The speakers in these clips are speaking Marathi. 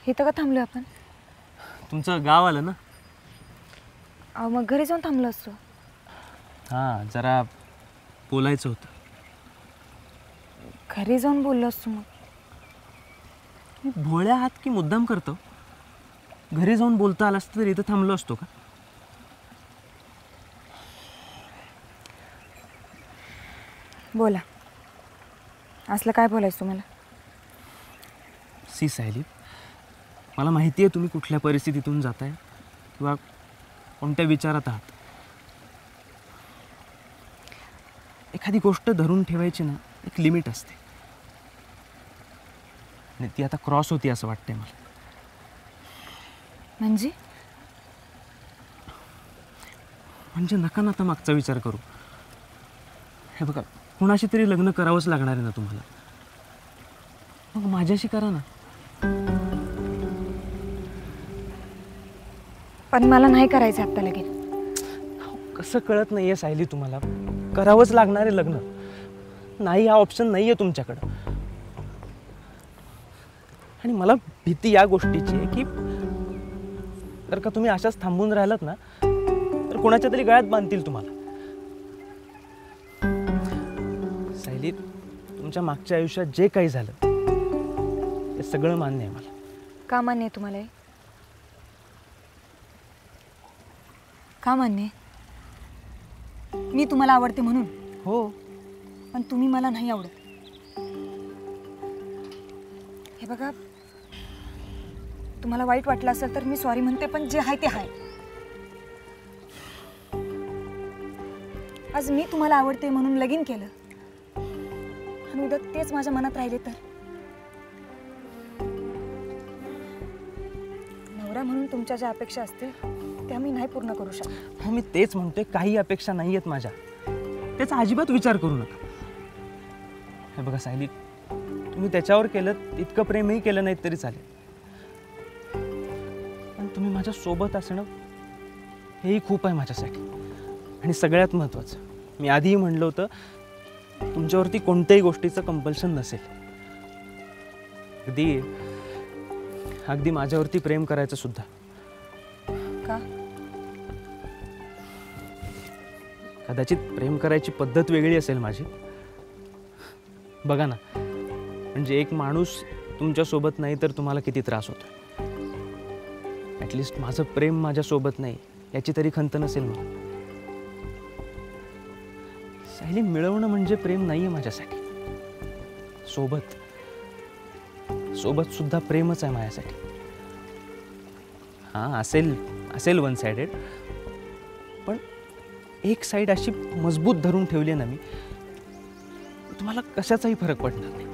इथं का थांबलो आपण? तुमचं गाव आलं ना? अहो मग घरी जाऊन थांबलो असतो. हां, जरा बोलायचं होतं. घरी जाऊन बोललो असतो. मग मी भोळ्या आहात की मुद्दाम करतो? घरी जाऊन बोलता आला असतं तर इथं थांबलो असतो का? बोला. असलं काय बोलायचं तुम्हाला? सी सायली, मला माहिती आहे तुम्ही कुठल्या परिस्थितीतून जाताय किंवा कोणत्या विचारात आहात. एखादी गोष्ट धरून ठेवायची ना एक लिमिट असते आणि ती आता क्रॉस होती असं वाटतंय मला. म्हणजे नका ना आता मागचा विचार करू. हे बघा, कुणाशी तरी लग्न करावंच लागणार आहे ना तुम्हाला, मग माझ्याशी करा ना. पण मला नाही करायचं आत्ता लगेच. कसं कळत नाही आहे सायली तुम्हाला? करावंच लागणार आहे लग्न. नाही, हा ऑप्शन नाही आहे तुमच्याकडं. आणि मला भीती या गोष्टीची आहे की जर का तुम्ही अशाच थांबून राहिलात ना तर कोणाच्या तरी गळ्यात बांधतील तुम्हाला. सायली, तुमच्या मागच्या आयुष्यात जे काही झालं ते सगळं मान्य आहे मला. का मान्य आहे तुम्हाला? का मान्य आहे? मी तुम्हाला आवडते म्हणून? हो. पण तुम्ही मला नाही आवडत. हे बघा, तुम्हाला वाईट वाटलं असेल तर मी सॉरी म्हणते, पण जे आहे ते आहे. आज मी तुम्हाला आवडते म्हणून लगीन केलं आणि उद्या तेच माझ्या मनात राहिले तर? नवरा म्हणून तुमच्या ज्या अपेक्षा असतील त्या मी नाही पूर्ण करू शकत. हो, मी तेच म्हणतोय, काही अपेक्षा नाही आहेत माझ्या. त्याचा अजिबात विचार करू नका. हे बघा सायली, तुम्ही त्याच्यावर केलं इतकं प्रेमही केलं नाही तरी चालेल, पण तुम्ही माझ्या सोबत असणं हेही खूप आहे माझ्यासाठी. आणि सगळ्यात महत्त्वाचं, मी आधीही म्हणलं होतं, तुमच्यावरती कोणत्याही गोष्टीचं कंपल्शन नसेल. अगदी माझ्यावरती प्रेम करायचं सुद्धा. का? कदाचित प्रेम करायची पद्धत वेगळी असेल माझी. बघा ना, म्हणजे एक माणूस तुमच्यासोबत नाही तर तुम्हाला किती त्रास होतो. ॲटलिस्ट माझं प्रेम माझ्यासोबत नाही याची तरी खंत नसेल मला. सायली, मिळवणं म्हणजे प्रेम नाही आहे माझ्यासाठी. सोबत सुद्धा प्रेमच आहे माझ्यासाठी. हां, असेल वन साइडेड, पण एक साईड अशी मजबूत धरून ठेवली ना मी, तुम्हाला कशाचाही फरक पडणार नाही.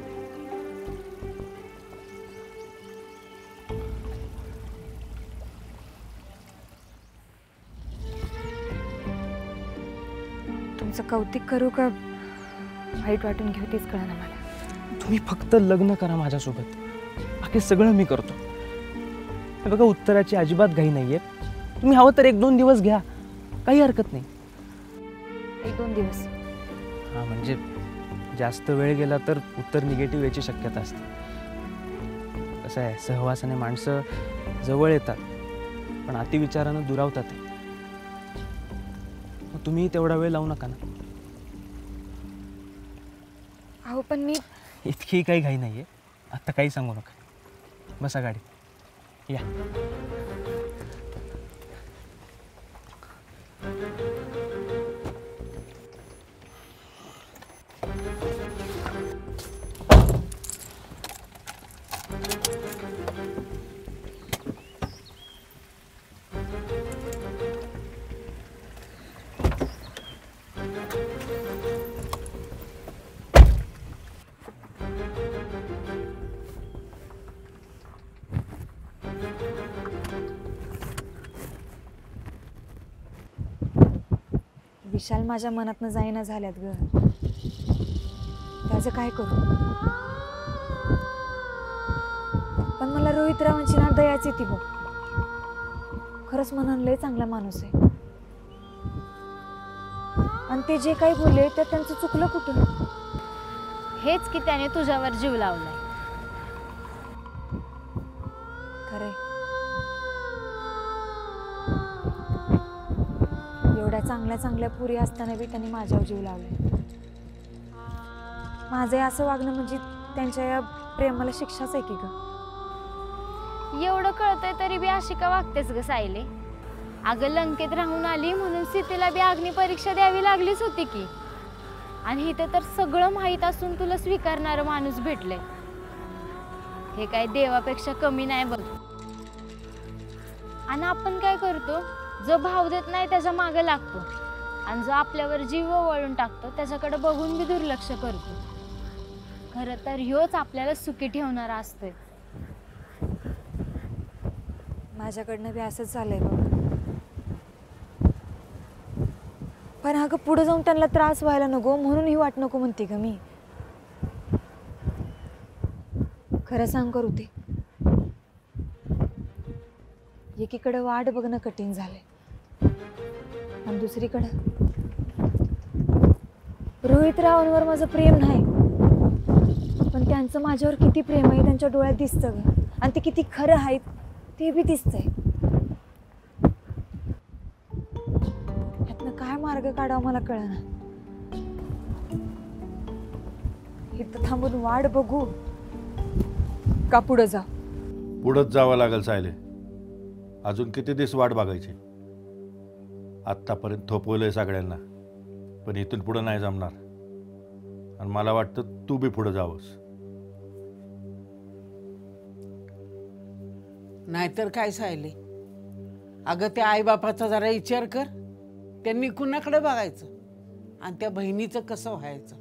तुमचं कौतिक करू का वाईट वाटून घेऊ तेच कळना मला. तुम्ही फक्त लग्न करा माझ्यासोबत, बाकी सगळं मी करतो. हे बघा, उत्तराची अजिबात घाई नाही आहे. तुम्ही हवं तर 1-2 दिवस घ्या, काही हरकत नाही. 1-2 दिवस? हां, म्हणजे जास्त वेळ गेला तर उत्तर निगेटिव्ह याची शक्यता असते. कसं आहे, सहवासाने माणसं जवळ येतात पण अतिविचारानं दुरावतात. मग तुम्ही तेवढा वेळ लावू नका ना. अहो पण मी इतकी काही घाई नाही आहे. आत्ता काही सांगू नका. बसा गाडी, या. विशाल माझ्या मनातनं जाईना झाल्यात ग. त्याचं काय करू? पण मला रोहितरावांची ना दयाच येते बघ. खरंच मनानं लय चांगला माणूस आहे. आणि ते जे काही बोलले ते त्यांचं चुकलं कुठं? हेच की त्याने तुझ्यावर जीव लावलाय. चांगल्या चांगल्या पुरी असताना बी त्यांनी माझ्यावर जीव लावलाय. माझं हे असं वागणं म्हणजे त्यांच्या या प्रेमाला शिक्षाच आहे की ग. एवढं कळतंय तरी बी अशी का वागतेस ग सायले? अगं लंकेत राहून आली म्हणून सीतेला बी अग्नी परीक्षा द्यावी लागलीच होती की. आणि इथं तर सगळं माहीत असून तुला स्वीकारणारा माणूस भेटले. हे काय देवापेक्षा कमी नाही बघ. आणि आपण काय करतो, जो भाव देत नाही त्याच्या मागे लागतो आणि जो आपल्यावर जीव वळून टाकतो त्याच्याकडे बघून बी दुर्लक्ष करतो. खरं तर ह्योच आपल्याला सुखी ठेवणारा असतोय. माझ्याकडनं बी असंच झालंय बघ. पण अगं पुढे जाऊन त्यांना त्रास व्हायला नको म्हणून ही वाट नको म्हणते ग मी. खरं सांग करू ते, एकीकडे वाट बघणं कठीण झालंय आणि दुसरीकडं रोहितरावांवर माझं प्रेम नाही, पण त्यांचं माझ्यावर किती प्रेम आहे त्यांच्या डोळ्यात दिसतं ग. आणि ते किती खरं आहे ते बी दिसतंय. यातनं काय मार्ग काढावा मला कळना. इथं थांबून वाट बघू का पुढं जा? पुढंच जावं लागेल सायले. अजून किती दिवस वाट बघायची? आत्तापर्यंत थोपवलंय सगळ्यांना, पण इथून पुढं नाही जमणार. आणि मला वाटतं तू बी पुढं जावंस. नाहीतर काय सायले, अगं त्या आईबापाचा जरा विचार कर. त्यांनी कुणाकडे बघायचं आणि त्या बहिणीचं कसं व्हायचं?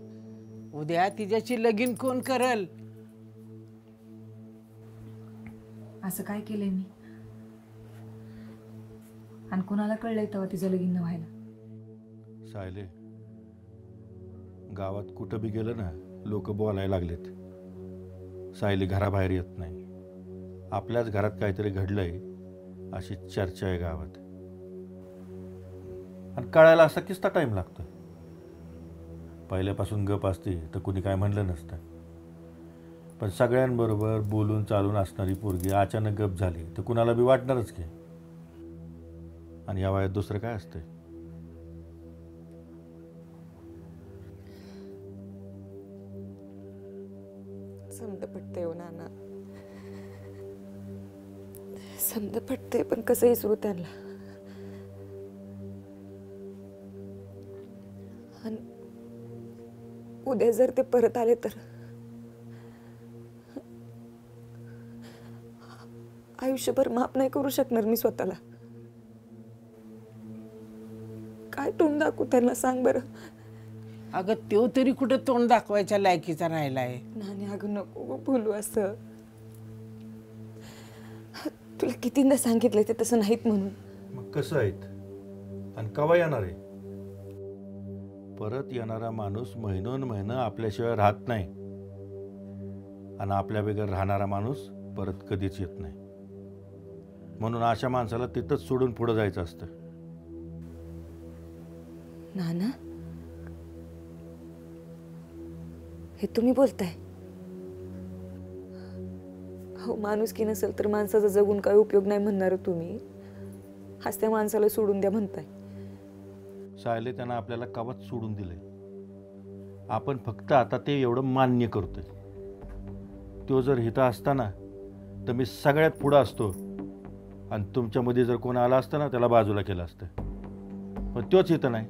उद्या तिच्याची लगीन कोण करल? असं काय केलंय मी आणि कुणाला कळलंय तेव्हा तिचं लगीन न व्हायला? सायले, गावात कुठं बी गेलं ना लोक बोलायला लागलेत. सायली घराबाहेर येत नाही, आपल्याच घरात काहीतरी घडलंय अशी चर्चा आहे गावात. आणि कळायला असा किस्ता टाईम लागतो. पहिल्यापासून गप असते तर कुणी काय म्हणलं नसतं, पण सगळ्यांबरोबर बोलून चालून असणारी पोरगी अचानक गप झाली तर कुणाला बी वाटणारच की. आणि या वयात दुसरं काय असतंय? समज पटतंय हो नाना, समज पटतंय, पण कसं विसरू त्यांना? आणि उद्या जर ते परत आले तर आयुष्यभर माफ नाही करू शकणार मी स्वतःला. काय तोंड दाखवू त्यांना सांग बरं? अगं तो तरी कुठं तोंड दाखवायच्या लायकीचा राहिलाय? नानी अगं नको बोलू असं. तुला कितींदा सांगितलंय ते तसं नाहीत म्हणून. मग कसं आहेत आणि केव्हा येणार आहे? परत येणारा माणूस महिनोन महिनं आपल्याशिवाय राहत नाही आणि आपल्या बेगर राहणारा माणूस परत कधीच येत नाही. म्हणून अशा माणसाला तिथंच सोडून पुढे जायचं असतं. नाना, हे तुम्ही बोलताय? हो, माणूस की नसेल तर माणसाचा जगून काय उपयोग नाही म्हणणार तुम्ही. हाच त्या माणसाला सोडून द्या म्हणताय. सायले त्यांना आपल्याला कवच सोडून दिलंय. आपण फक्त आता ते एवढं मान्य करतोय. तो जर हिता असता ना तर मी सगळ्यात पुढं असतो आणि तुमच्यामध्ये जर कोण आला असता ना त्याला बाजूला केलं असतं. पण तोच इथं नाही.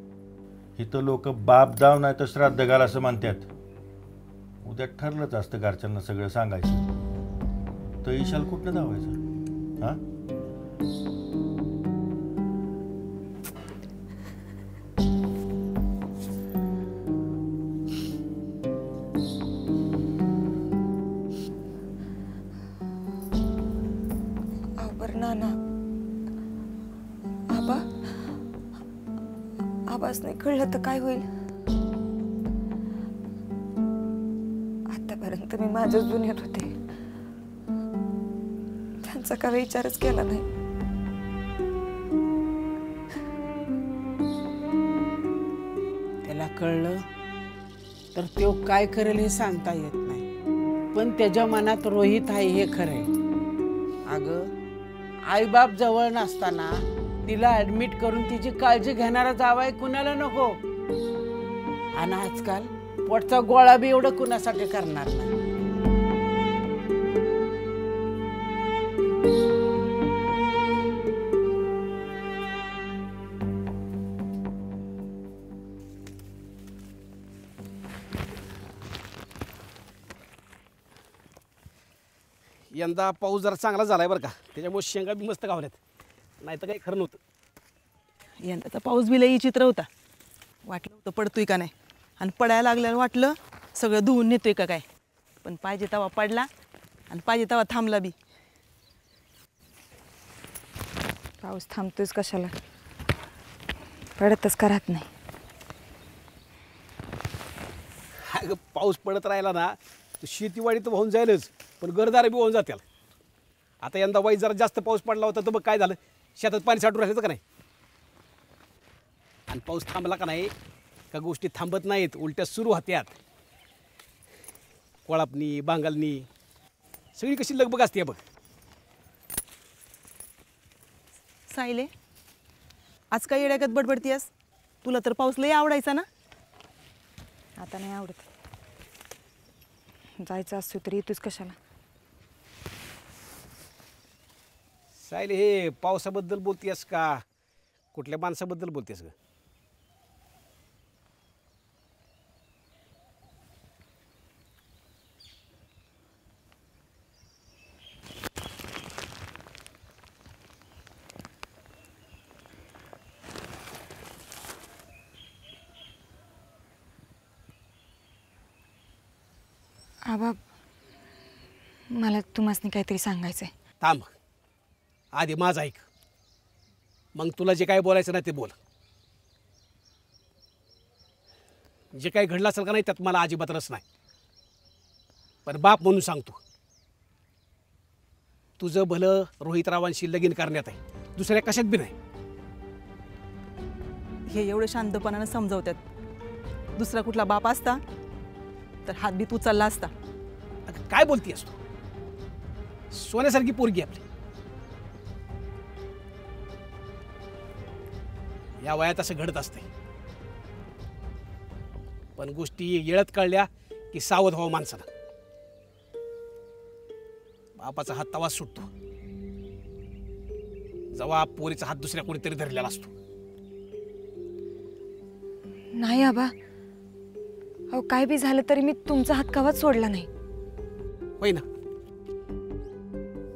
इथं लोक बाप दाव नाही तर श्राद्ध घाल असं म्हणतात. उद्या ठरलंच असतं घरच्यांना सगळं सांगायचं तर ईशाल कुठनं धावायचं? हा, नाना, आबाच नाही कळलं तर काय होईल? आतापर्यंत मी माझ्याच दुनियेत होते, त्यांचा काय विचारच केला नाही. त्याला कळलं तर तो काय करेल हे सांगता येत नाही. पण त्याच्या मनात रोहित आहे हे खरंय. अगं आईबाप जवळ नसताना तिला ऍडमिट करून तिची काळजी घेणारा जावाय कुणाला नको. आणि आजकाल पोटचा गोळा बी एवढं कुणासाठी करणार नाही. यंदा पाऊस जरा चांगला झालाय बरं का, त्याच्यामुळे शेंगा बी मस्त गावल्यात, नाही तर काही खरं नव्हतं. यंदाचा पाऊस बी लई चित्र होता. वाटलं होतं पडतोय का नाही, आणि पडायला लागल्यावर वाटलं सगळं धुवून नेतोय का काय. पण पाहिजे तेव्हा पडला आणि पाहिजे तेव्हा थांबला बी. पाऊस थांबतोच कशाला, पडतच का राहत नाही. अगं पाऊस पडत राहिला ना तर शेतीवाडी तर वाहून जाईलच, पण घरदार बी वाहून जातील. आता यंदा वाईट जरा जास्त पाऊस पडला होता तर मग काय झालं, शेतात पाणी साठून राहिलं का नाही. आणि पाऊस थांबला का नाही का गोष्टी थांबत नाहीत, उलट्या सुरू होत्यात. कोळापणी बांगालनी सगळी कशी लगबग असते बघ. सायले, आज काय येड्यागत बडबडतीयस? तुला तर पाऊस लई आवडायचा ना. आता नाही आवडत. जायचं असतो तरी येतोच कशाला. सायले, हे पावसाबद्दल बोलतेस का कुठल्या माणसाबद्दल बोलतेस ग? आबा, मला तुम्हासनी काहीतरी सांगायचं आहे. थांब, आधी माझं ऐक, मग तुला जे काय बोलायचं ना ते बोल. जे काही घडलं असेल का नाही त्यात मला अजिबात रस नाही, पण बाप म्हणून सांगतो, तुझं भलं रोहितरावांशी लगीन करण्यात आहे, दुसऱ्या कशात बी नाही. हे एवढं शांतपणानं समजवतात. दुसरा कुठला बाप असता तर हात बी उचलला असता. अगं काय बोलतीयस तू? सोन्यासारखी पोरगी आपली. या वयात असं घडत असते, पण गोष्टी येळत कळल्या की सावध व्हावं माणसानं. बापाचा हात तवाच सुटतो जेव्हा पोरीचा हात दुसऱ्या कोणीतरी धरलेला असतो. नाही आबा, अहो काय बी झालं तरी मी तुमचा हात कवाच सोडला नाही. होय ना,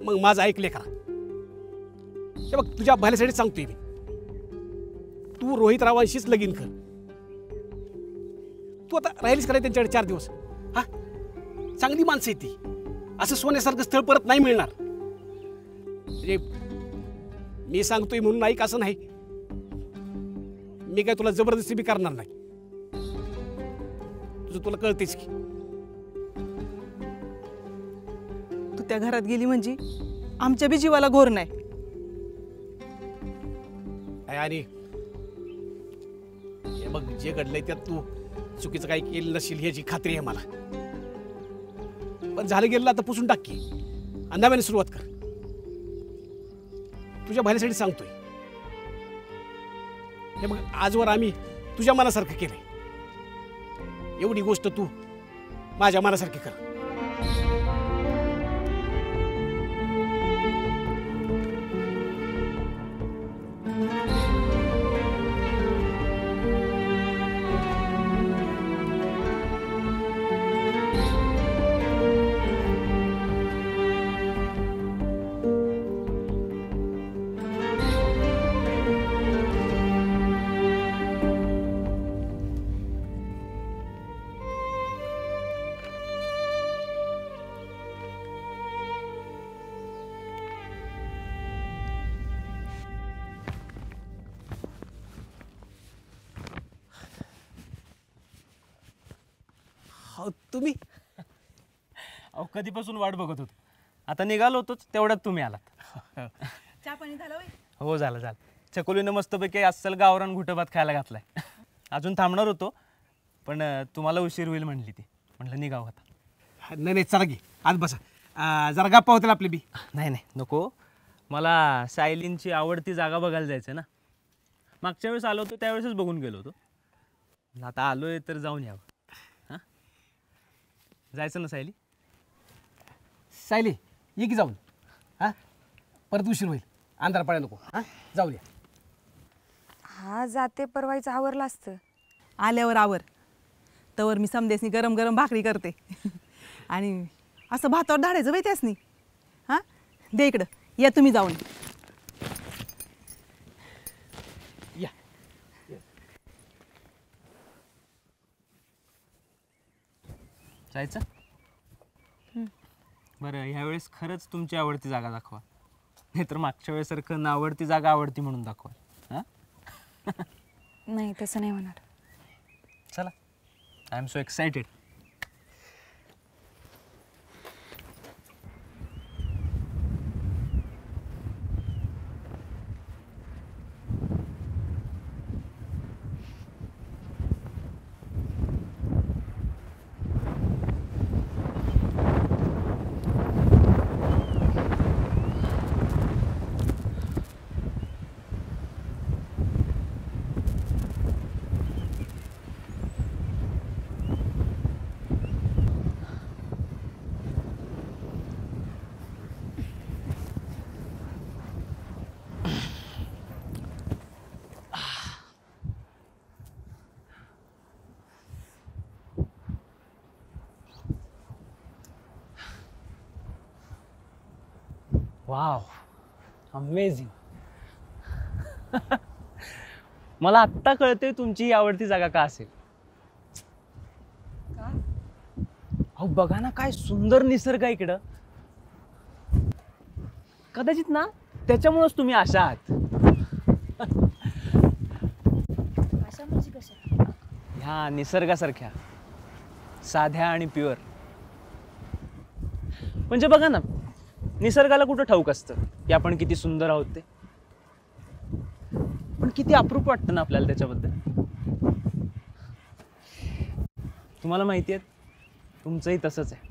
मग माझं ऐकले का? हे बघ, तुझ्या भल्यासाठी सांगतोय मी, तू रोहितरावांशीच लगीन कर. तू आता राहिलीस का त्यांच्याकडे 4 दिवस? हा, चांगली माणसं आहे ती, असं सोन्यासारखं स्थळ परत नाही मिळणार. म्हणजे मी सांगतोय म्हणून ऐक असं नाही, मी काय तुला जबरदस्ती बी करणार नाही. तुझं तुला कळतेच की. तू त्या घरात गेली म्हणजे आमच्या बी जीवाला घोर नाही. आणि हे बघ, जे घडलंय त्यात तू चुकीचं काही केलं नसेल ह्याची खात्री आहे मला. पण झालं गेलं आता पुसून टाक की, अंदामाने सुरुवात कर. तुझ्या भल्यासाठी सांगतोय. हे बघ, आजवर आम्ही तुझ्या मनासारखं केलंय, एवढी गोष्ट तू माझ्या मनासारखी कर. तुम्ही अहो कधीपासून वाट बघत होतो, आता निघालो होतोच तेवढ्यात तुम्ही आलात. चहा पाणी झालं होय? हो झालं झालं. चकोलीनं मस्तपैकी अस्सल गावरान घुटभात खायला घातलाय. अजून थांबणार होतो पण तुम्हाला उशीर होईल म्हणली ती, म्हटलं निघावं आता. नाही नाही, चला की आत बसा, जरा गप्पा होतील आपली बी. नाही नाही नको, मला सायलींची आवडती जागा बघायला जायचं ना. मागच्या वेळेस आलो होतो त्यावेळेसच बघून गेलो होतो. आता आलोय तर जाऊन यावं. हां, जायचं ना सायली? सायली ये की जाऊन. हां, परत उशीर होईल, अंधार पडाय नको. हां, जाऊया. हा जाते परवायचं आवरलं असतं. आल्यावर आवर, तवर मी समदेसनी गरम गरम भाकरी करते. आणि असं भातावर धाडायचं बाई त्यासनी. हां, दे इकडं, या तुम्ही जाऊन. या. जायचं? बरं, ह्यावेळेस खरंच तुमची आवडती जागा दाखवा, नाही तर मागच्या वेळेसारखं ना आवडती जागा आवडती म्हणून दाखवा. हां, नाही तसं नाही होणार. चला, I am so excited. Wow, amazing. मला आत्ता कळते तुमची ही आवडती जागा का असेल. अहो बघा ना, काय सुंदर निसर्ग आहे इकडं. कदाचित ना त्याच्यामुळेच तुम्ही अशा आहात. अशा म्हणजे कशा? ह्या निसर्गासारख्या साध्या आणि प्युअर. म्हणजे बघा ना, निसर्गाला कुठं ठाऊक असतं की आपण किती सुंदर आहोत ते, पण किती अप्रूप वाटतं ना आपल्याला त्याच्याबद्दल. तुम्हाला माहिती आहे, तुमचंही तसंच आहे.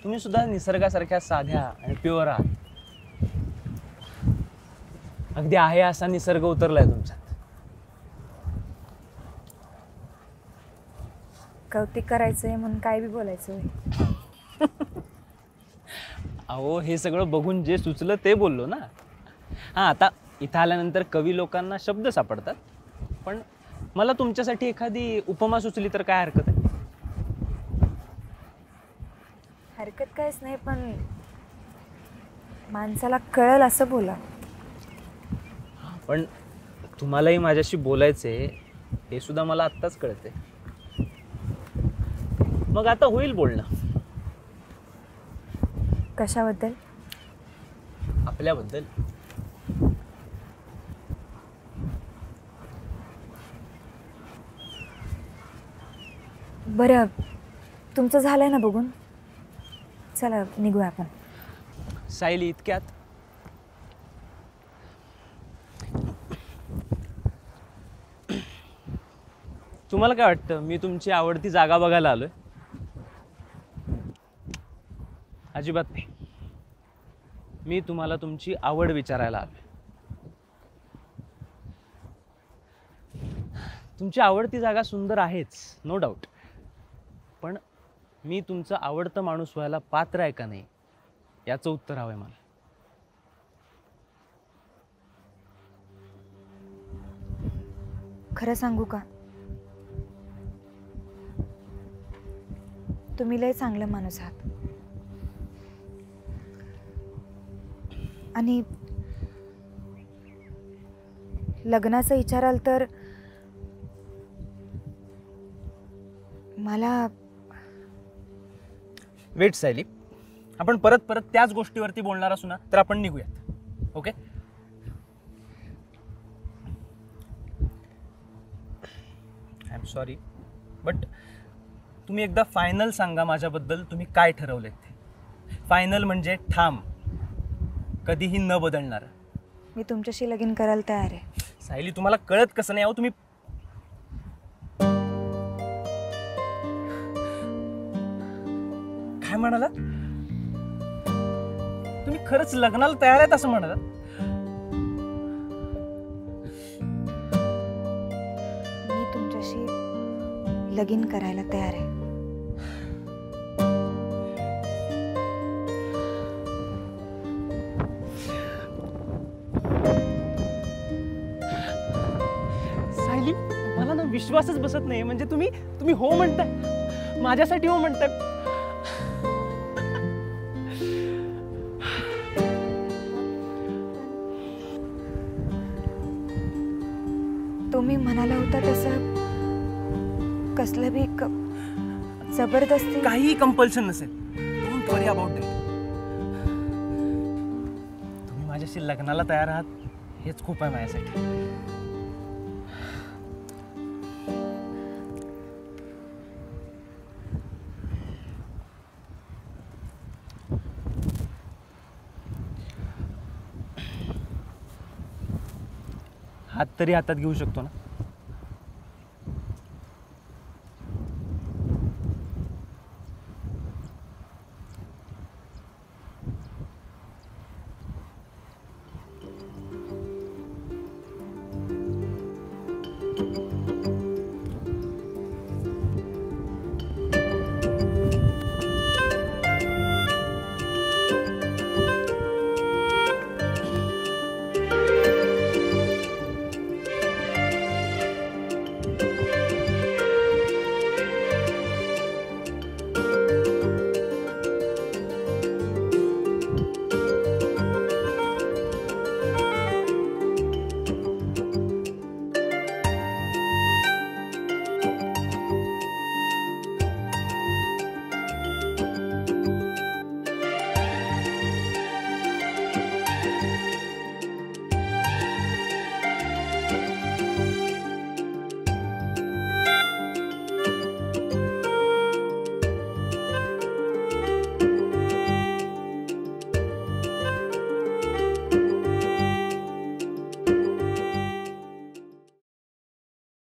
तुम्ही सुद्धा निसर्गासारख्या साध्या आणि प्युअर आहात. अगदी आहे असा निसर्ग उतरलाय तुमच्यात. कौतिक करायचंय म्हणून काय बी बोलायचं. अहो, हे सगळं बघून जे सुचलं ते बोललो ना. हां, आता इथं आल्यानंतर कवी लोकांना शब्द सापडतात, पण मला तुमच्यासाठी एखादी उपमा सुचली तर काय हरकत आहे? हरकत काहीच नाही, पण माणसाला कळल असं बोला. पण तुम्हालाही माझ्याशी बोलायचंय हे सुद्धा मला आत्ताच कळते. मग आता होईल बोलणं. कशाबद्दल? आपल्याबद्दल. बरं, तुमचं झालंय ना बघून? चला निघूया आपण. सायली, इतक्यात? तुम्हाला काय वाटतं, मी तुमची आवडती जागा बघायला आलोय? अजिबात नाही. मी तुम्हाला तुमची आवड विचारायला आलोय. तुमची आवडती जागा सुंदर आहेच, नो डाऊट, पण मी तुमचं आवडतं माणूस व्हायला पात्र आहे का नाही याचं उत्तर हवंय मला. खरं सांगू का, तुम्ही लय चांगलं माणूस आहात. आणि लग्नाचं विचाराल तर मला वेट सायली, आपण परत परत त्याच गोष्टीवरती बोलणार असू ना तर आपण निघूयात. Okay, I am sorry, but तुम्ही एकदा फायनल सांगा माझ्याबद्दल तुम्ही काय ठरवलेत ते. फायनल म्हणजे ठाम, कधीही न बदलणार. मी तुमच्याशी लगीन करायला तयार आहे. सायली, तुम्हाला कळत कसं नाही? अहो तुम्ही काय म्हणाला? तुम्ही खरंच लग्नाला तयार आहेत असं म्हणत? मी तुमच्याशी लगीन करायला तयार आहे. सायली, मला ना विश्वासच बसत नाही. म्हणजे तुम्ही हो म्हणताय, माझ्यासाठी हो म्हणताय. तुम्ही म्हणाला होता तसं कसलं बी जबरदस्ती काही कंपल्शन नसेल. Don't worry about that. तुम्ही माझ्याशी लग्नाला तयार आहात हेच खूप आहे माझ्यासाठी. हात तरी हातात घेऊ शकतो ना?